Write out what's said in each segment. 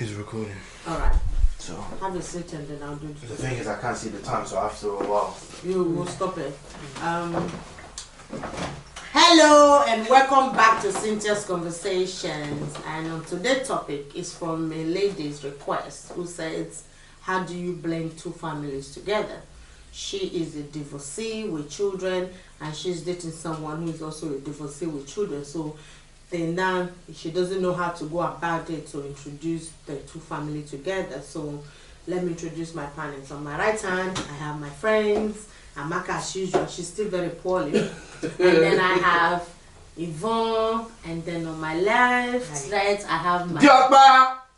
It's recording. Alright. So Have a seat and then I'll do the thing is, I can't see the time, so after a while. You will stop it. Hello and welcome back to Cynthia's Conversations. And on today's topic is from a lady's request who says, how do you blend two families together? She is a divorcee with children and she's dating someone who is also a divorcee with children. So then now she doesn't know how to go about it to introduce the two families together. So let me introduce my panelists. On my right hand, I have my friends. Amaka, as usual, she's still very poorly. And then I have Yvonne. And then on my left, right, I have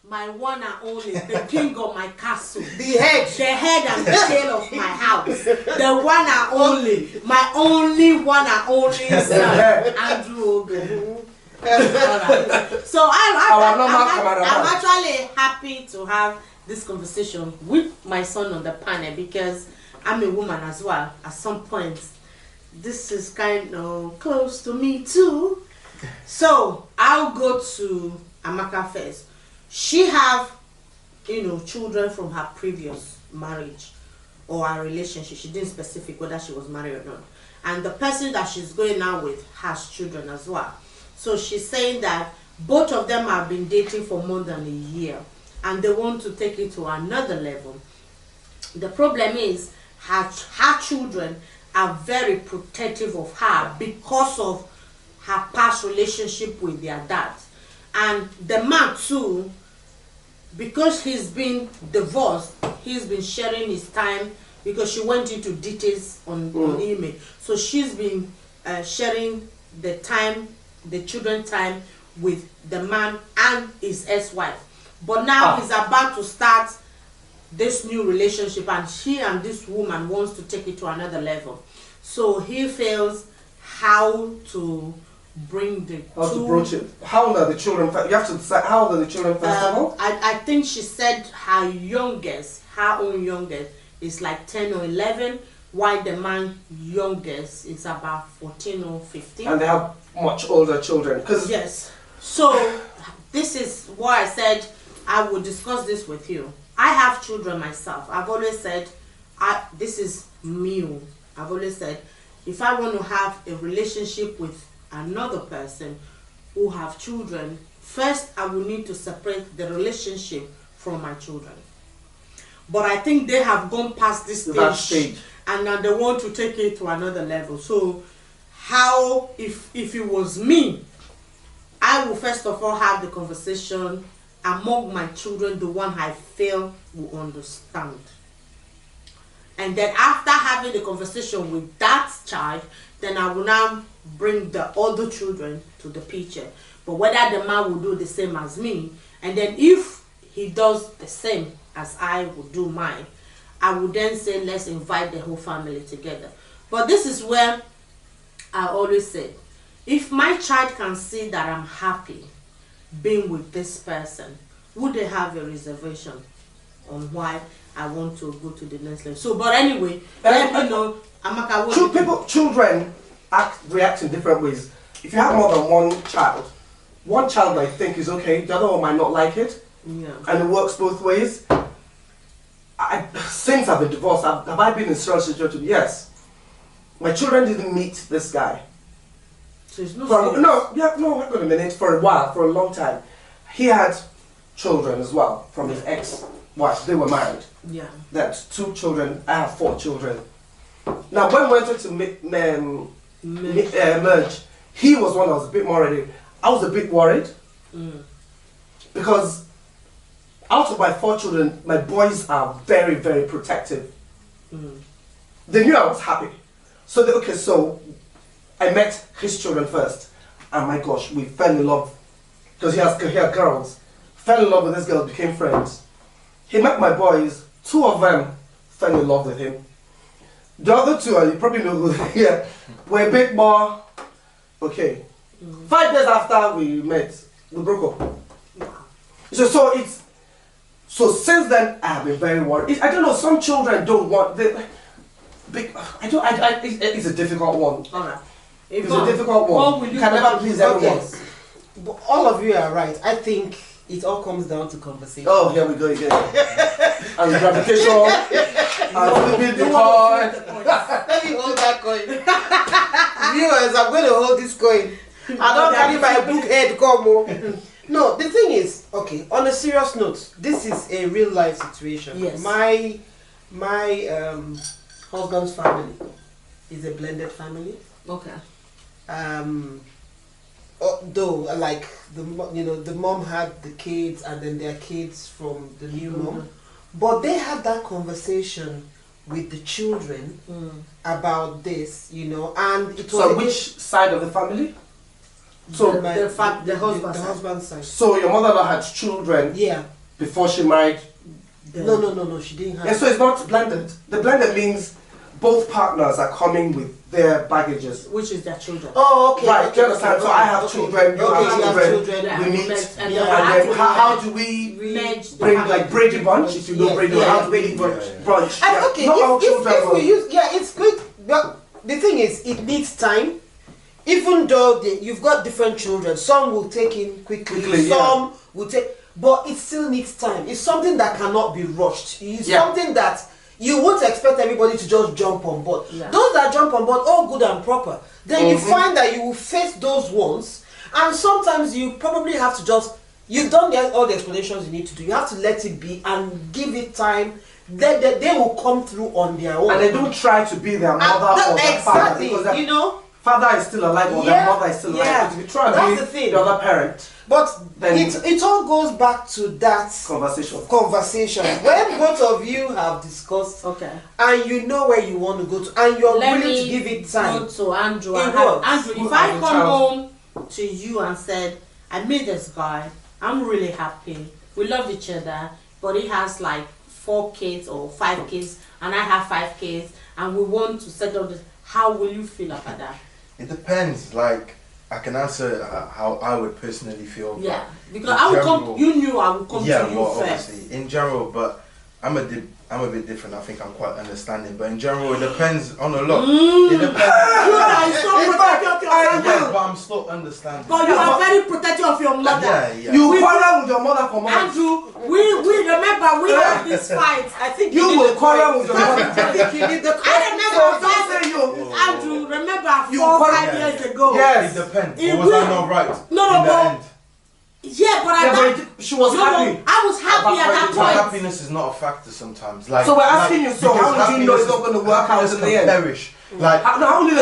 my one and only, the king of my castle. The head and the tail of my house. The one and only, my only one and only son, Andrew Ogo. Right. So I'm actually happy to have this conversation with my son on the panel because I'm a woman as well. At some point, this is kind of close to me too. So I'll go to Amaka first. She have, children from her previous marriage or her relationship. She didn't specify whether she was married or not. And the person that she's going out with has children as well. So she's saying that both of them have been dating for more than a year and they want to take it to another level. The problem is her children are very protective of her because of her past relationship with their dad. And the man too, because he's been divorced, he's been sharing his time because she went into details on email. So she's been sharing the time, the children time with the man and his ex-wife. But now he's about to start this new relationship and she and this woman wants to take it to another level. So he feels how to bring the to broach it. How old are the children? You have to decide how old are the children first of all? I think she said her own youngest is like 10 or 11, while the man youngest is about 14 or 15. And they have much older children. Yes. So this is why I said I will discuss this with you. I have children myself. I've always said, this is me. I've always said, if I want to have a relationship with another person who have children, first I will need to separate the relationship from my children. But I think they have gone past this stage. And now they want to take it to another level. So how, if it was me, I will first of all have the conversation among my children, the one I feel will understand. And then after having the conversation with that child, then I will now bring the other children to the picture. But whether the man will do the same as me, and then if he does the same as I would do mine, I would then say, let's invite the whole family together. But this is where I always say, if my child can see that I'm happy being with this person, would they have a reservation on why I want to go to the next level? So, but anyway, let me know, Amaka, children react in different ways. If you have more than one child might think is okay, the other one might not like it. Yeah. And it works both ways. Since I've been divorced, have I been in such a situation? Yes. My children didn't meet this guy. So it's no, wait a minute. For a while, for a long time, he had children as well from his ex-wife. They were married. Yeah. That's 2 children. I have 4 children. Now, when we went to merge, he was one that was a bit more ready. I was a bit worried because out of my 4 children, my boys are very, very protective. They knew I was happy. So I met his children first. And my gosh, we fell in love. Because he had girls. Fell in love with this girl, became friends. He met my boys. 2 of them fell in love with him. The other 2, you probably know who were a bit more okay. 5 days after we met, we broke up. So since then, I have been very worried. I don't know. Some children don't want. It's a difficult one. All right. It's a difficult one. You can never please everyone. But all of you are right. I think it all comes down to conversation. Oh, here we go again. And gratification. And flipping the coin. Let me hold that coin. Viewers, I'm going to hold this coin. I don't carry my book head, come on. No, the thing is, okay, on a serious note, this is a real life situation. Yes. My husband's family is a blended family. Okay. Though, like the mom had the kids and then their kids from the new mom, but they had that conversation with the children about this, and it was. So which side of the family? So the husband's side. So your mother had children. Yeah. Before she married. No, she didn't have. Yeah, so it's not blended. The blended means both partners are coming with their baggages. Which is their children. Oh, okay. Right, do you understand? So I have children, you have children, Yeah, we meet, and and then then how do we merge bring like Brady Bunch? If you know Brady, how do we brunch? And okay, not all if children we use, it's good. But the thing is, it needs time. Even though you've got different children, some will take in quickly, some will take, but it still needs time. It's something that cannot be rushed. It's something that you won't expect everybody to just jump on board. Yeah. Those that jump on board, all good and proper. Then you find that you will face those ones, and sometimes you probably have to you've done all the explanations you need to do. You have to let it be and give it time. They will come through on their own. And they don't try to be their mother or their father. Because father is still alive or their mother is still alive. But if you try to be the other parent, but then it all goes back to that conversation. When both of you have discussed, and you know where you want to go to, and you're willing to give it time. Go to Andrew. Andrew, if I come home to you and said, I met this guy, I'm really happy, we love each other, but he has like 4 kids or 5 kids, and I have 5 kids, and we want to settle this, how will you feel about that? It depends. Like, I can answer how I would personally feel. Yeah, because I would come. You knew I would come to you first. Obviously, in general, but I'm a bit different. I think I'm quite understanding, but in general, it depends on a lot. It depends. You are so protective of your But I'm still understanding. But you are very protective of your mother. Yeah. You quarrel with your mother for months. Andrew, we remember we had this fight. I think you will quarrel with your mother. I think you need the. Andrew, remember 4-5 years ago. Yes. It depends. Was I not right? No, in the end? Yeah, but she was happy. I was happy at that point. Happiness is not a factor sometimes. Like, so we're asking you, so how would you know it's not going to work out in the end? Perish. Like, how will you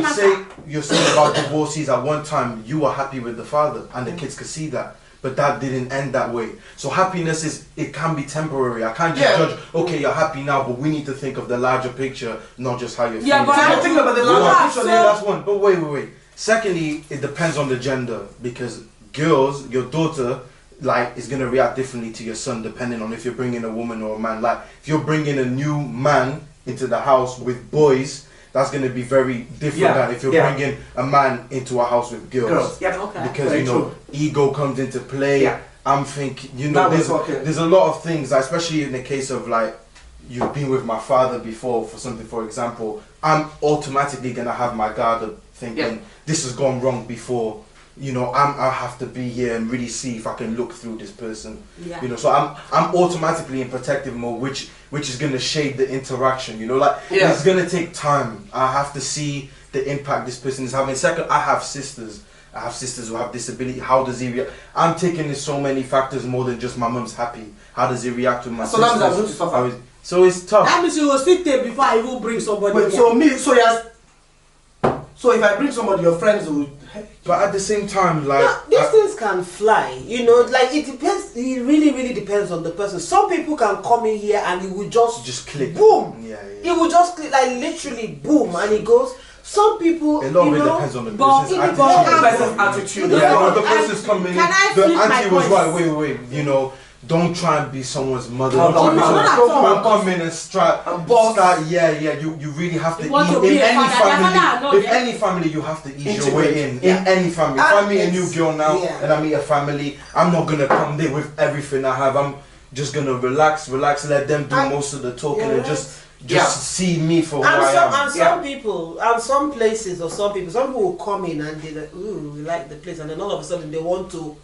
say you're saying about divorcees at one time, you were happy with the father and the kids could see that. But that didn't end that way. So happiness it can be temporary. I can't just judge, okay, you're happy now, but we need to think of the larger picture, not just how you're feeling. Yeah, but I'm thinking about the larger picture. That's one. But wait. Secondly, it depends on the gender, because girls, your daughter, like, is gonna react differently to your son depending on if you're bringing a woman or a man. Like, if you're bringing a new man into the house with boys, that's gonna be very different than if you're bringing a man into a house with girls. Because very ego comes into play. I'm thinking, there's a lot of things, especially in the case of like you've been with my father before for something, for example. I'm automatically gonna have my guard up, thinking this has gone wrong before. I have to be here and really see if I can look through this person. So I'm automatically in protective mode, which is gonna shade the interaction. It's gonna take time. I have to see the impact this person is having. Second, I have sisters who have disability. How does he react? I'm taking in so many factors more than just my mum's happy. How does he react with my sisters? So it's tough. That means you will sit there before I will bring somebody. So if I bring somebody, your friends will. But at the same time, like these things can fly. Like it depends. It really, really depends on the person. Some people can come in here and it will just click. Boom. It will just click, like literally boom, and it goes. Some people, a lot of it depends on the person's attitude. The person's coming in. The auntie was right. Wait. Don't try and be someone's mother. Don't come in and start. You really have to ease in any family. If any family, you have to ease your way in. In any family. If I meet a new girl now and I meet a family, I'm not gonna come there with everything I have. I'm just gonna relax, let them do most of the talking and just see me for who I am. And some people, and some places or some people will come in and they're like, ooh, we like the place, and then all of a sudden they want to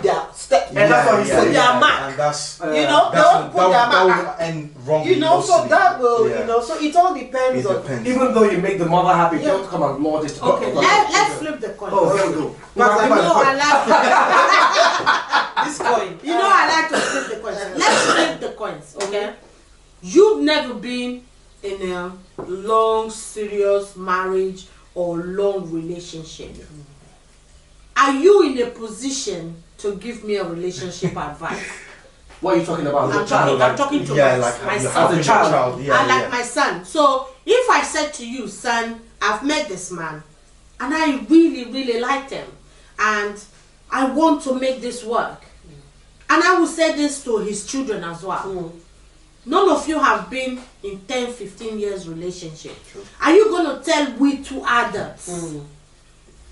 put their step. And that's what he said. Put their mark. And that's You know, they won't put their that mark. will end wrong. You know, so that will, you know, so it all depends It on. depends. Even though you make the mother happy, Yeah. don't come and laud it. Okay, let's flip the coin. Oh, there we go. But You know, I like This coin. you know I like to flip the coins. Let's flip the coins, okay? You've never been in a long, serious marriage or long relationship. Are you in a position to give me a relationship advice? What are you talking about? I'm talking to yeah, my, like my you're son. having As a child. Yeah, I like yeah. my son. So if I said to you, son, I've met this man and I really, really like him and I want to make this work. And I will say this to his children as well. None of you have been in 10, 15 years relationship. Are you going to tell we two adults,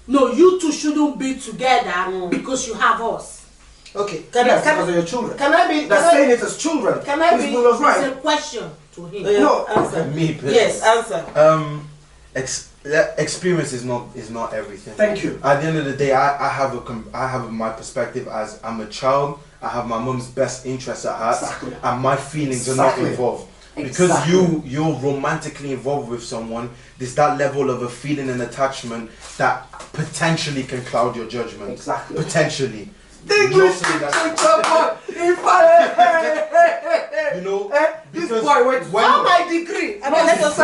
no, you two shouldn't be together because you have us? Okay. Yes, because of your children. Can I be? They're saying it as children. Can I be? Who was It's right? a question to him. No. Answer. Me personally. Yes, answer. Experience is not everything. Thank you. At the end of the day, I have my perspective as I'm a child. I have my mum's best interests at heart, Exactly. and my feelings are not Exactly. involved. Because Exactly. you're romantically involved with someone, there's that level of a feeling and attachment that potentially can cloud your judgment. Exactly. Potentially. English Not saying that- teacher, You know, this because boy went when- Oh, my degree. And I let us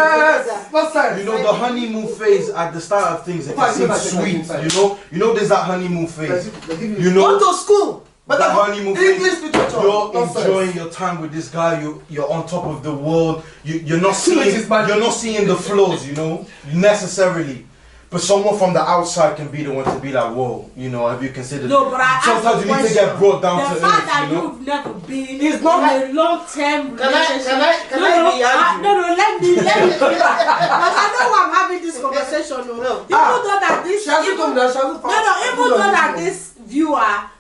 Nonsense. You know, the honeymoon phase at the start of things, it Fine, seems you know, sweet. fine. You know, there's that honeymoon phase. They give you- You know, Go to school. But that that's honeymoon English phase. literature. You're Nonsense. enjoying your time with this guy. You're on top of the world. You're not See, it seeing is magic. you're not seeing the flaws. You know, necessarily. But someone from the outside can be the one to be like, whoa. You know, have you considered? No, but I sometimes asked you the need to get question. brought down The to fact earth. that You know. you've never been It's not in a long-term relationship. Can I be Andrew? No, let me. Because I know I'm having this conversation. No. Even though that this, She hasn't come down, she hasn't found- even though that this viewer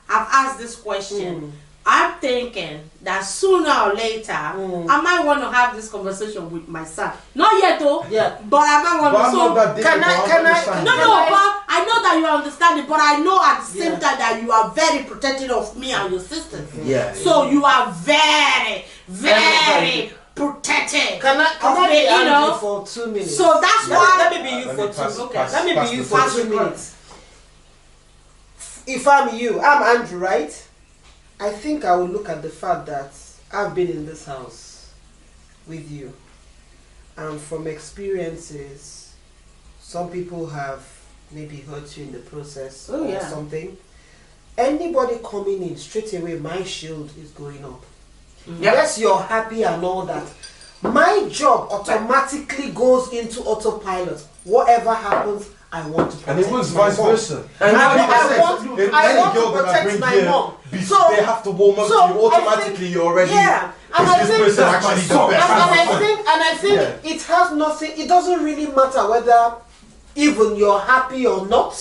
have asked this question, I'm thinking that sooner or later I might want to have this conversation with my son. Not yet, though. Yeah. But I might want But to. I'm not that different. can I- but can I- understand No, that. no, but I know that you understand it, but I know at the same Yeah. time that you are very protective of me and your sisters. Yeah. So you are very, very protective. Can of I me, be you Andrew know? for 2 minutes? So that's let why. me be you Let for me pass- 2. pass- Let me pass be you the for torch. 2 minutes. If I'm you, I'm Andrew, right? I think I will look at the fact that I've been in this house with you, and from experiences, some people have maybe hurt you in the process Oh, or yeah. something. Anybody coming in straight away, my shield is going up. Yeah. Yes, you're happy and all that. My job automatically goes into autopilot. Whatever happens, I want to protect And it works my vice mom. versa. And I what If I any want girl to that I protect bring my here, mom. they have to warm up to you I automatically. think- You're already. Yeah, and Is I this think person actually the and best? I think Yeah. it has nothing. It doesn't really matter whether even you're happy or not.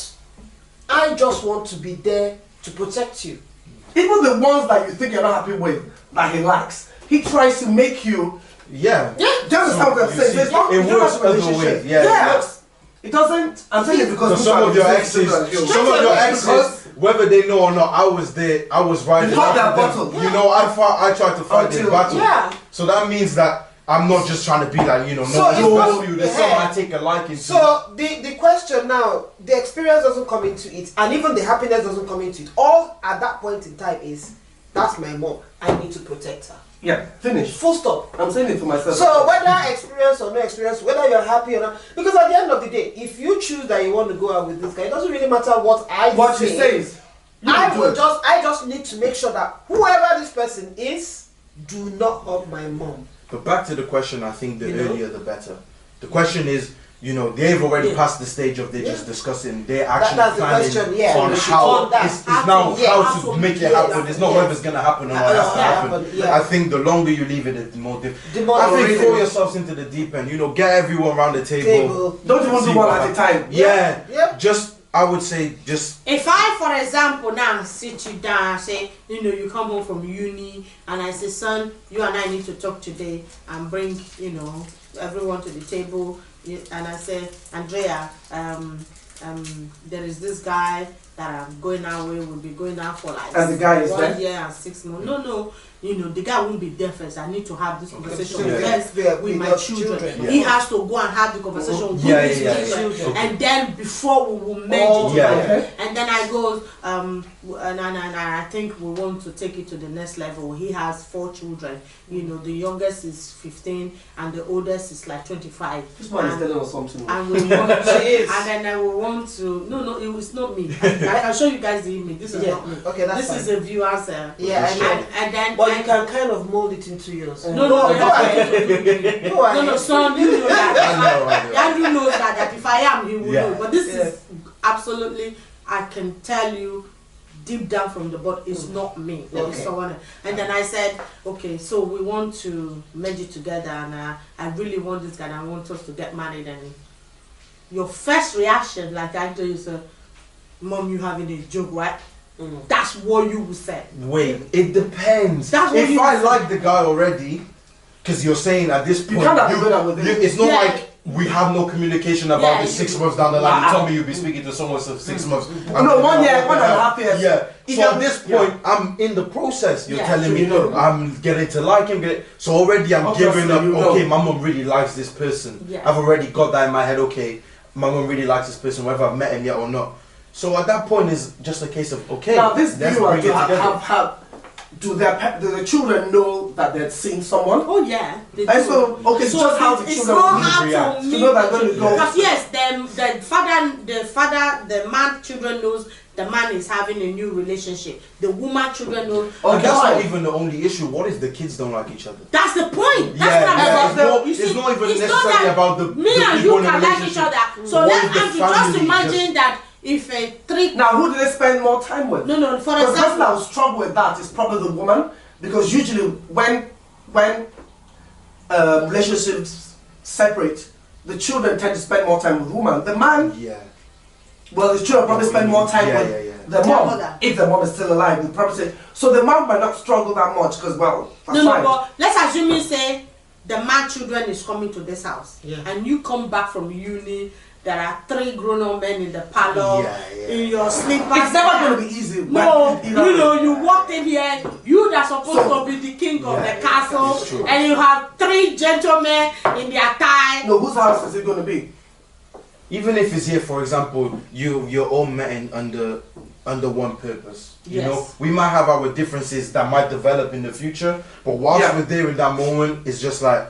I just want to be there to protect you. Even the ones that you think you're not happy with, that he likes, he tries to make you. Yeah. Do you understand what I'm You saying? see, There's no, it you don't works have a other relationship. way. Yeah, Yeah. it works. It doesn't. I'm saying it because So some of your exes, some of your Because- exes, whether they know or not, I was there. I was riding You fought after their them. battle. You know, I tried to fight their Until- battle. Yeah. So that means that I'm not just trying to be like, you know, So no, it's no, not- you. There's yeah. something I take a liking to. So the question now, the experience doesn't come into it, and even the happiness doesn't come into it. All at that point in time is, that's my mom. I need to protect her. Yeah, finish. Full stop. I'm saying it to myself. So whether experience or no experience, whether you're happy or not, because at the end of the day, if you choose that you want to go out with this guy, it doesn't really matter what I what say. she says, you I do will it. I just need to make sure that whoever this person is, do not hurt my mom. But back to the question, I think the You know? earlier the better. The question is, you know, they've already Yeah. passed the stage of they're just discussing. They're That's actually the planning question, yeah. on On how that. it's now Yeah, how to make it yeah, happen. It's not yeah. whether it's gonna happen or not. It has to happen. Yeah. I think the longer you leave it, the more The difficult. more I think difficult. throw yourselves into the deep end. You know, get everyone around the table. Don't even See do one what at a happens. time. Yeah. Yeah. Just I would say just If I, for example, now sit you down and say, you know, you come home from uni, and I say, son, you and I need to talk today, and bring, you know, everyone to the table, and I say, Andrea, there is this guy, that are going our way will be going out for like And the guy is 1 there? year and 6 months. No, you know, the guy won't be there first. I need to have this conversation Yeah. first with with my your children. children. Yeah. He has to go and have the conversation with Yeah, his yeah, yeah, children, yeah. and then before we will merge Oh, it yeah, together. yeah. And then I go, and I think we want to take it to the next level. He has 4 children. You know, the youngest is 15 and the oldest is like 25. This one is And- telling us something. and we want She is. and then I will want to no it was not me. I'll show you guys the image. This is Yeah. not me. Okay, that's This fine. is a viewer's Yeah, I know. and then But you can kind of mold it into yours. no Go you have ahead. to do Go no ahead. son, you know I that know. Andrew knows that if I am he will Yeah. know, but this Yeah. is absolutely, I can tell you deep down from the bottom, it's not me, it's Okay. someone else. And then I said, okay, so we want to merge it together, and I really want this guy, and I want us to get married. And your first reaction, like I told you, is, Mom, you having a joke, right? That's what you would say. Wait, it depends. That's what If you I said. like the guy already, because you're saying at this point, can't have to do that with him. it's not Yeah. like we have no communication about Yeah, the you- 6 months down the line. You Wow. tell me you'll be speaking to someone for 6 months. No, 1 year, 1.5 years. Yeah. If So at you're- this point, I'm in the process. You're Yeah. telling So me, you know. I'm getting to like him. So already I'm Obviously, giving up. you know. Okay, my mom really likes this person. Yeah. I've already got that in my head. Okay, my mom really likes this person, whether I've met him yet or not. So at that point, it's just a case of okay. Now this let's viewer, bring it together. do the children know that they're seeing someone? Oh yeah. They And do. so, okay, So just how the it's children not will how react. to To meet know that when you go- because yes, the man children knows the man is having a new relationship. The woman children knows. Oh, And that's why? not even the only issue. What if the kids don't like each other? That's the point. That's Yeah, what I'm yeah, saying. it's not even it's necessarily that about the me the and people you in the can like each relationship. other. So What let if the Andrew just family imagine that if a 3 Now, who do they spend more time with? no for The person that example will struggle with that is probably the woman, because usually when relationships separate, the children tend to spend more time with woman. The man, Yeah. well, the children probably spend more time with the Their mom. mother. If the mom is still alive, they'll probably say, so the mom might not struggle that much because, well, that's no fine. but let's assume you say the man children is coming to this house Yeah. and you come back from uni. There are 3 grown-up men in the parlor, Yeah. in your slippers. It's never going to be easy. No, when- you know, you walked in here, you that's supposed to be the king of Yeah, the castle, it's true. and you have 3 gentlemen in their tie. No, whose house is it going to be? Even if it's here, for example, you're all met in under one purpose. You Yes. know, we might have our differences that might develop in the future, but whilst Yeah. we're there in that moment, it's just like,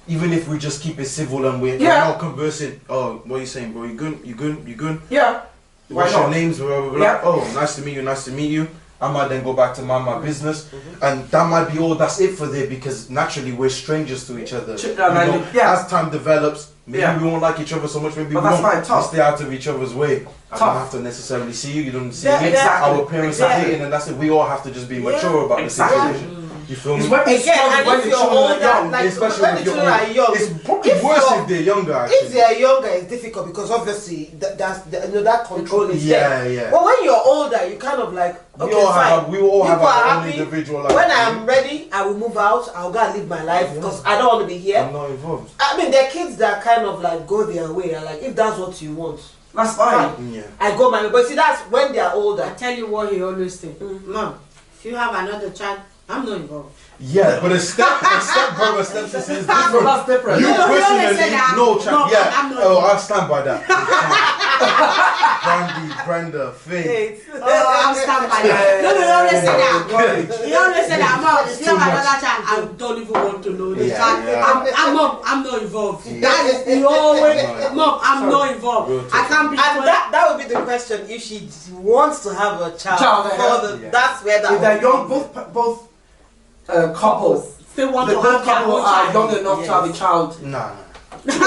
even if we just keep it civil and we're Yeah. not conversing, oh, what are you saying, bro? You good? You good? You good? Yeah. Why What's your not? names? Blah, blah, blah. Yeah. Oh, nice to meet you. Nice to meet you. I might then go back to my business, and that might be all. That's it for there, because naturally we're strangers to each other. Ch- You and I know, think- yeah. As time develops, maybe Yeah. we won't like each other so much. Maybe But we that's won't. fine, tough. We stay out of each other's way. I Tough. don't have to necessarily see you. You don't see Yeah, me. exactly. Our parents Yeah. are dating, and that's it. We all have to just be mature about Exactly. the situation. You feel It's me? when you Again, struggle and when if the you're children are older, young. like Especially when if the you're children are young, It's probably if worse you're- if they're younger. if Actually. they are younger, it's difficult because obviously that control is Yeah, there. yeah. But when you're older, you kind of like, We okay, all have fine. we all have People are our own happy. individual life. When I'm ready, I will move out. I'll go and live my life Yeah. because I don't want to be here. I'm not involved. I mean, there are kids that kind of like go their way. And like, if that's what you want, That's fine. Yeah. I go my way. But see, that's when they are I older. tell you what he always say, Mom, if you have another child, I'm not involved. Yeah, but a step brother, step sister is So different. that's different. You No, no, we always personally, say that. no, No, chap. Yeah. I'm not. Oh, I stand by that. Brandy, Brenda, Faye. Oh, I'm stand by that. No, he always say that. He always say that, Mom, if you have too much. another child, I don't even want to know the Yeah, child. yeah. I'm not involved. Yeah. That is the always, Yeah. Mom, I'm not involved. Real I can't be. And that would be the question if she wants to have a child. Child, for the, yeah. That's where that If they're would young, be. both couples, They want the to both have their couple own are child. young enough to have a child. Nah. You see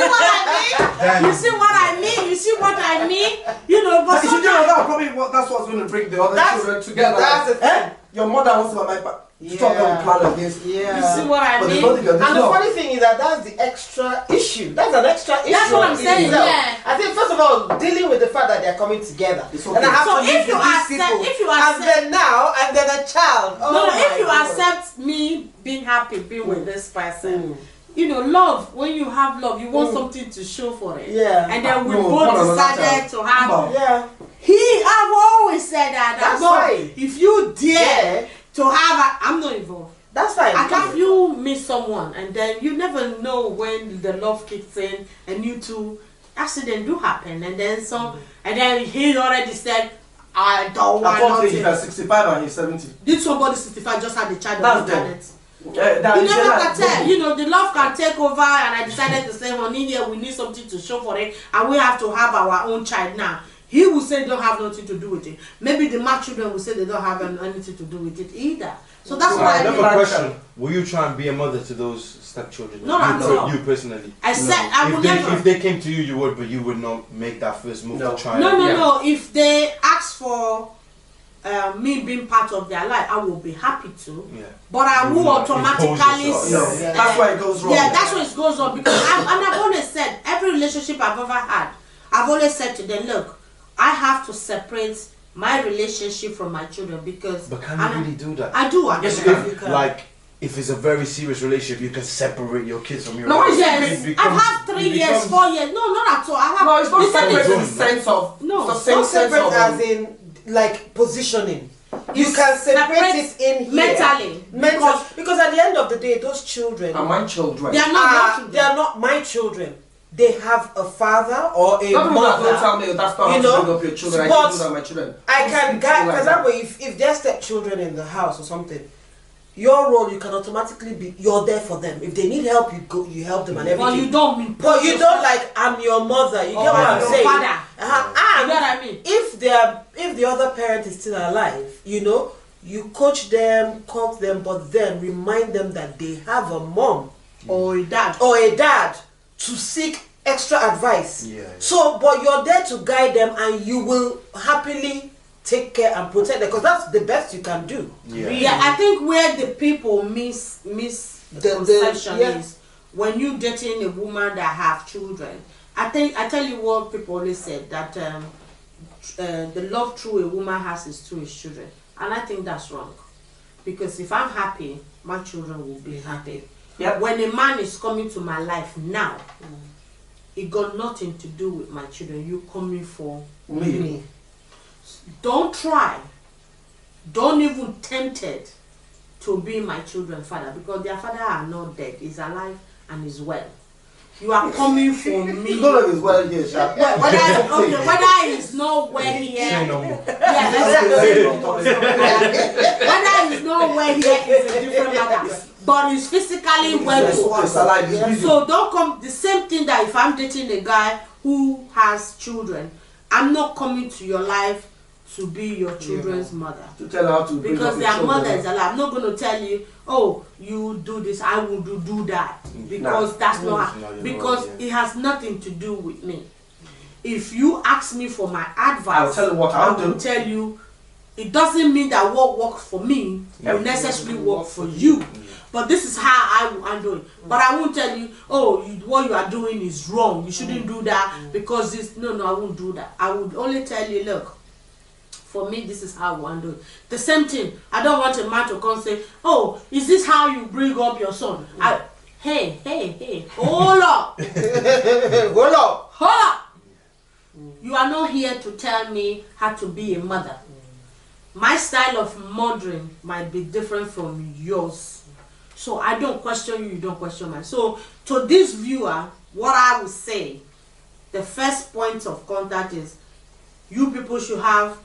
what I mean? Then, You see what I mean? You see what I mean? You know, but But you know, sometimes that's probably that's what's going to bring the other That's- children together. that's the Eh? Your mother wants to have my stop them Yeah. plan against. Yeah. you see what I But they mean? don't think And the no. funny thing is that that's the extra issue. That's an extra issue. That's what I'm in saying, itself. yeah. I think first of all, dealing with the fact that they're coming together, It's and I okay. have So to live if you with these accept- people, if you and accept- then now, and then a child. Oh No, my if you God. accept me being happy being with this person, you know, love, when you have love, you want something to show for it. Yeah. And then we No, both hold on, decided that's to have. No. Yeah. I've always said that. That's no, fine. if you dare Yeah. to have I'm not involved. That's fine. If you meet someone and then you never know when the love kicks in and you two accident do happen and then and then he already said I don't want Unfortunately, nothing. he's 65 and he's 70. Did somebody 65 just had a child That's on the them. internet? That You is never like- can tell. You know, the love can take over and I decided to say, honey, here we need something to show for it and we have to have our own child now. He will say they don't have nothing to do with it. Maybe the mad children will say they don't have anything to do with it either. So that's So why I I have mean, a question. Will you try and be a mother to those stepchildren? Not at all. You personally. I said I will never. If they came to you, you would, but you would not make that first move No. to try. No. If they ask for me being part of their life, I will be happy to. Yeah. But I You will will not automatically. impose No, yourself. that's why it goes wrong. Yeah, that's why it goes on because I've always said every relationship I've ever had, I've always said to them, look, I have to separate my relationship from my children because. But can you really do that? I do. Yes, you do. can. You can. Like, if it's a very serious relationship, you can separate your kids from your. No, wife. Yes, It becomes- I've had 3 it years, becomes- 4 years. No, not at all. I have. No, it's not the thing separate is- in the sense of No, the it's same Not sense separate of as in like positioning. You It's can separate separate it in here. mentally, Because at the end of the day, those children and my children. They are not your children. they are not my children. They have a father or a Not mother. don't tell me that's not how You to know, bring up your children. I but can do that with my children. I Don't can speak to guide, me for like example, that. if there's stepchildren in the house or something, your role, you can automatically be, you're there for them. If they need help, you go, you help them and everything. But you don't mean. But you don't like, I'm your mother. You Or get what I'm I'm your saying? father. And You know what I mean? if the other parent is still alive, you know, you coach them, coach them, but then remind them that they have a mom Or a dad. or a dad to seek extra advice. Yeah. So, but you're there to guide them, and you will happily take care and protect them because that's the best you can do. Yeah. Yeah, I think where the people miss the conception yeah. is when you dating a woman that have children. I tell you what people always said that the love through a woman has is through his children, and I think that's wrong because if I'm happy, my children will be happy. Yep. When a man is coming to my life now, it got nothing to do with my children. You coming for Me. don't try, don't even tempted to be my children's father because their father are not dead, he's alive and is well. You are coming for me. None of his well here, Sha. Whether he's nowhere Say here, no more. whether he's nowhere here is a different matter. But he's physically well Yes, to it's alive, it's us. busy. So don't come. The same thing that if I'm dating a guy who has children, I'm not coming to your life to be your children's mother. To tell her how to bring Because up their your mother children. is alive. I'm not going to tell you, oh, you do this, I will do that. Because that's not, No, you're because not, yeah. it has nothing to do with me. If you ask me for my advice, I'll tell you what I I'll will do. tell you, it doesn't mean that what works for me will necessarily work for you. But this is how I will handle it. But I won't tell you, oh, what you are doing is wrong. You shouldn't do that because this. No, I won't do that. I would only tell you, look, for me, this is how I will handle it. The same thing. I don't want a man to come say, oh, is this how you bring up your son? Hey, hold up. Hold up. Hold up. You are not here to tell me how to be a mother. My style of mothering might be different from yours. So I don't question you, you don't question mine. So to this viewer, what I would say, the first point of contact is you people should have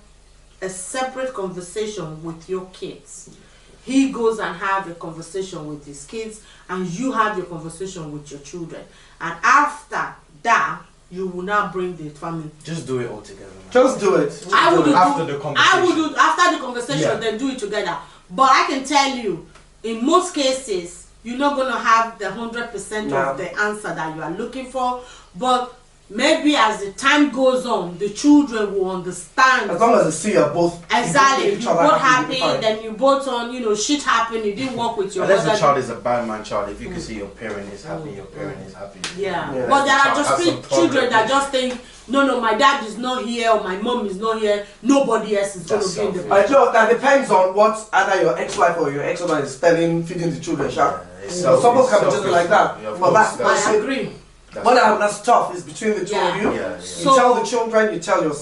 a separate conversation with your kids. He goes and have a conversation with his kids and you have your conversation with your children. And after that, you will now bring the family. Just do it all together. Man. Just do it. I would do After the conversation. I would do after the conversation, Yeah. then do it together. But I can tell you, in most cases, you're not gonna have the 100% No. of the answer that you are looking for. But maybe as the time goes on, the children will understand. As long as they see you're both Exactly, each you other both happy, happy, you'll be fine. then you both on, shit happened, it didn't work with your Unless the mother. child is a bad man child, if you can see your parent is happy, your parent is happy. Yeah. Yeah. But there are Child just has some children that problem. just think, no, my dad is not here or my mom is not here, nobody else is going That's to be in the selfish. I know that depends on what either your ex-wife or your ex-husband is feeding the children, Sha. Yeah, it's So someone can be selfish. just like that. Yeah, of But course, that's I agree. that's tough. It's between the two of you. Yeah. Yeah, yeah. You So- tell the children, you tell your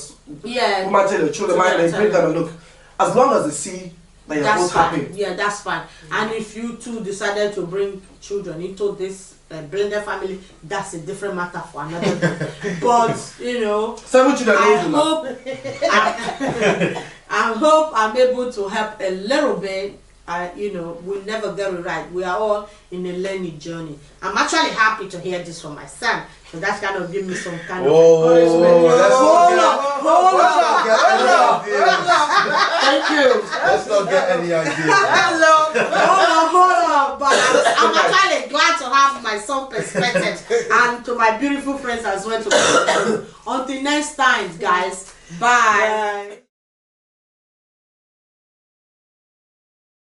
Yeah. woman tell your children, mind, they bring them and look. As long as they see that you're both fine. happy. Yeah, that's fine. And if you two decided to bring children into this blended family, that's a different matter for another day. But you know, 7 children. I hope I'm able to help a little bit. You know, we'll never get it right. We are all in a learning journey. I'm actually happy to hear this from my son. So that's kind of give me some kind of encouragement. Hold on. Thank you. Let's not get any ideas. Hold on. But I'm actually glad to have my son perspective and to my beautiful friends as well. Until next time, guys. Bye.